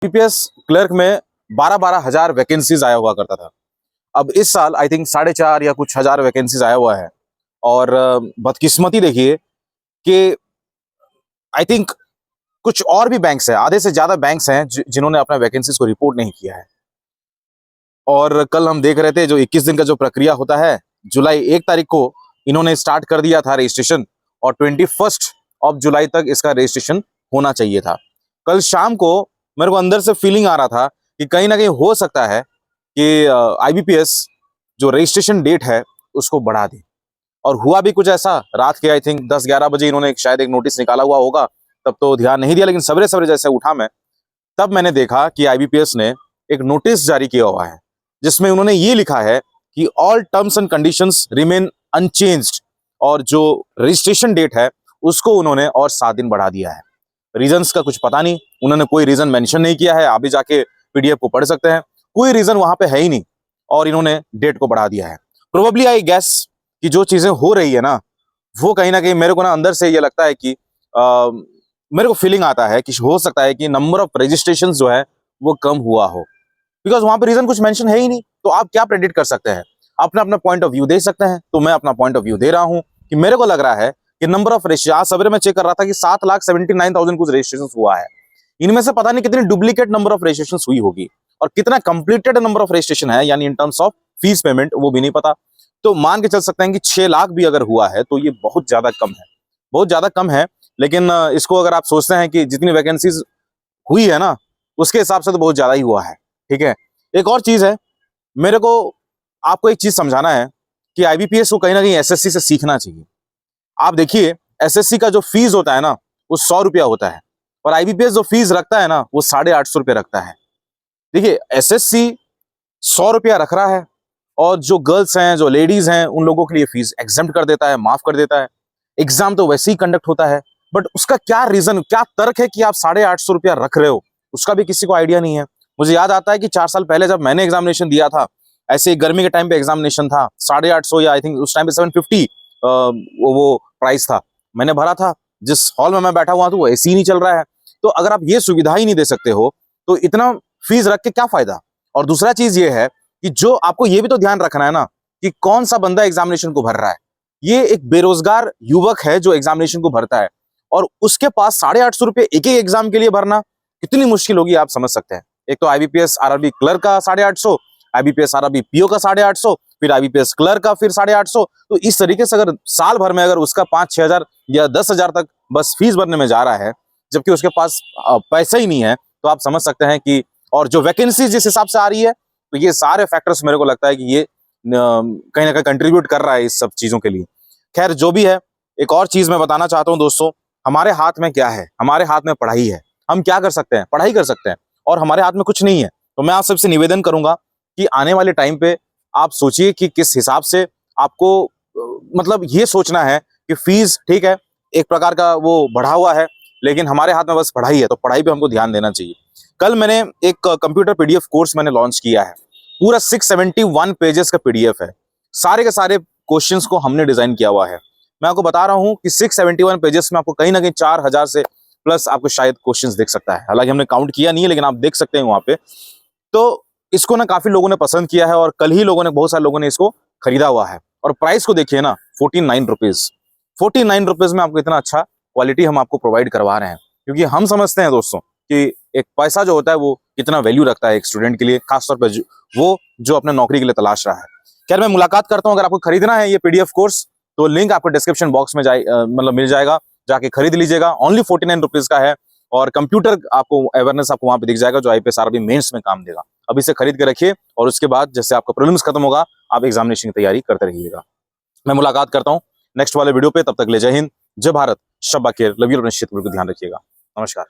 PPS clerk में 12,000 vacancies आया हुआ करता था। अब इस साल आई थिंक 4,500 या कुछ हजार वैकेंसीज आया हुआ है। और बदकिस्मती देखिए कि आई थिंक कुछ और भी बैंक्स हैं, आधे से ज्यादा बैंक्स हैं जिन्होंने अपना वैकेंसीज को रिपोर्ट नहीं किया है। और कल हम देख रहे थे जो 21 दिन का जो प्रक्रिया होता है, जुलाई 1 तारीख को इन्होंने स्टार्ट कर दिया था रजिस्ट्रेशन और 21 जुलाई तक इसका रजिस्ट्रेशन होना चाहिए था। कल शाम को मेरे को अंदर से फीलिंग आ रहा था कि कहीं ना कहीं हो सकता है कि आईबीपीएस जो रजिस्ट्रेशन डेट है उसको बढ़ा दे। और हुआ भी कुछ ऐसा, रात के आई थिंक 10-11 बजे इन्होंने शायद एक नोटिस निकाला हुआ होगा, तब तो ध्यान नहीं दिया, लेकिन सवेरे सवेरे जैसे उठा मैं, तब मैंने देखा कि आईबीपीएस ने एक नोटिस जारी किया हुआ है जिसमें उन्होंने ये लिखा है कि all terms and conditions remain unchanged, और जो रजिस्ट्रेशन डेट है उसको उन्होंने और 7 दिन बढ़ा दिया है। रीजंस का कुछ पता नहीं, उन्होंने कोई रीजन मेंशन नहीं किया है। आप भी जाके पीडीएफ को पढ़ सकते हैं, कोई रीजन वहां पे है ही नहीं और इन्होंने डेट को बढ़ा दिया है। प्रोबेबली आई गेस कि जो चीजें हो रही है ना, वो कहीं ना कहीं मेरे को ना अंदर से ये लगता है कि मेरे को फीलिंग आता है कि हो सकता है कि नंबर ऑफ रजिस्ट्रेशन जो है वो कम हुआ हो, बिकॉज वहां पे रीजन कुछ मेंशन है ही नहीं। तो आप क्या प्रेडिक्ट कर सकते हैं? अपना अपना पॉइंट ऑफ व्यू दे सकते हैं। तो मैं अपना पॉइंट ऑफ व्यू दे रहा हूं कि मेरे को लग रहा है कि नंबर ऑफ रजिस्ट्रेशन, आज सवेरे मैं चेक कर रहा था कि 7,79,000 कुछ रजिस्ट्रेशन हुआ है। इनमें से पता नहीं कितनी डुप्लीकेट नंबर ऑफ रजिस्ट्रेशन हुई होगी और कितना कंप्लीटेड नंबर ऑफ रजिस्ट्रेशन है, यानी in terms of fees payment, वो भी नहीं पता। तो मान के चल सकते हैं कि 6 लाख भी अगर हुआ है तो ये बहुत ज्यादा कम है, बहुत ज्यादा कम है। लेकिन इसको अगर आप सोचते हैं कि जितनी वैकेंसीज हुई है ना, उसके हिसाब से तो बहुत ज्यादा ही हुआ है। ठीक है, एक और चीज है, मेरे को आपको एक चीज समझाना है कि आईबीपीएस को कहीं ना कहीं एसएससी से सीखना चाहिए। आप देखिए, एसएससी का जो फीस होता है ना वो 100 रुपया होता है, और आईबीपीएस जो फीस रखता है ना वो 850 रुपये रखता है। देखिए, एसएससी 100 रुपया रख रहा है और जो गर्ल्स हैं, जो लेडीज हैं, उन लोगों के लिए फीस एग्जेम्प्ट कर देता है, माफ कर देता है। एग्जाम तो वैसे ही कंडक्ट होता है, बट उसका क्या रीजन, क्या तर्क है कि आप 850 रुपया रख रहे हो, उसका भी किसी को आइडिया नहीं है। मुझे याद आता है कि 4 साल पहले जब मैंने एग्जामिनेशन दिया था, ऐसे गर्मी के टाइम पे एग्जामिनेशन था, 850 या आई थिंक उस टाइम पे 750 वो प्राइस था, मैंने भरा था। जिस हॉल में मैं बैठा हुआ था वो एसी नहीं चल रहा है। तो अगर आप ये सुविधा ही नहीं दे सकते हो तो इतना फीस रख के क्या फायदा? और दूसरा चीज ये है कि जो आपको ये भी तो ध्यान रखना है ना कि कौन सा बंदा एग्जामिनेशन को भर रहा है। ये एक बेरोजगार युवक है जो एग्जामिनेशन को भरता है, और उसके पास 850 रुपये एक एक एग्जाम के लिए भरना कितनी मुश्किल होगी, आप समझ सकते हैं। एक तो आईबीपीएस आरआरबी क्लर्क का 850, आईबीपीएस आरआरबी पीओ का 850, फिर आईबीपीएस क्लर्क का फिर 850। तो इस तरीके से अगर साल भर में अगर उसका 5-6 हजार या 10,000 तक बस फीस भरने में जा रहा है, जबकि उसके पास पैसा ही नहीं है, तो आप समझ सकते हैं कि, और जो वैकेंसी जिस हिसाब से आ रही है, तो ये सारे फैक्टर्स मेरे को लगता है कि ये कहीं ना कहीं कंट्रीब्यूट कर रहा है इस सब चीजों के लिए। खैर, जो भी है, एक और चीज मैं बताना चाहता हूं दोस्तों, हमारे हाथ में क्या है? हमारे हाथ में पढ़ाई है। हम क्या कर सकते हैं? पढ़ाई कर सकते हैं, और हमारे हाथ में कुछ नहीं है। तो मैं आप सबसे निवेदन करूंगा कि आने वाले टाइम पे आप सोचिए कि किस हिसाब से आपको मतलब ये सोचना है कि फीस ठीक है, एक प्रकार का वो बढ़ा हुआ है, लेकिन हमारे हाथ में बस पढ़ाई है, तो पढ़ाई पे हमको ध्यान देना चाहिए। कल मैंने एक कंप्यूटर पीडीएफ कोर्स मैंने लॉन्च किया है, पूरा 671 पेजेस का पीडीएफ है। सारे के सारे क्वेश्चंस को हमने डिजाइन किया हुआ है। मैं आपको बता रहा हूं कि 671 पेजेस में आपको कहीं ना कहीं 4,000 से प्लस आपको शायद क्वेश्चंस दिख सकता है। हालांकि हमने काउंट किया नहीं है, लेकिन आप देख सकते हैं वहां पे। तो इसको ना काफी लोगों ने पसंद किया है, और कल ही लोगों ने, बहुत सारे लोगों ने इसको खरीदा हुआ है। और प्राइस को देखिए ना, 49 रुपीज। 49 रुपीज में आपको इतना अच्छा क्वालिटी हम आपको प्रोवाइड करवा रहे हैं, क्योंकि हम समझते हैं दोस्तों कि एक पैसा जो होता है वो कितना वैल्यू रखता है एक स्टूडेंट के लिए, खासतौर पर वो जो अपने नौकरी के लिए तलाश रहा है। खैर, मैं मुलाकात करता हूं। अगर आपको खरीदना है ये पीडीएफ कोर्स, तो लिंक आपको डिस्क्रिप्शन बॉक्स में मतलब मिल जाएगा, जाके खरीद लीजिएगा। ओनली 49 रुपीज का है, और कंप्यूटर आपको अवेयरनेस आपको वहां पे दिख जाएगा जो आईपीएस आरआरबी मेंस में काम देगा। अब इसे खरीद के रखिए, और उसके बाद जैसे आपका प्रीलिम्स खत्म होगा, आप एग्जामिनेशन की तैयारी करते रहिएगा। मैं मुलाकात करता हूं नेक्स्ट वाले वीडियो पे। तब तक ले जय हिंद, जय भारत, शब्बा केयर, लव यू, अपने क्षेत्र को ध्यान रखिएगा। नमस्कार।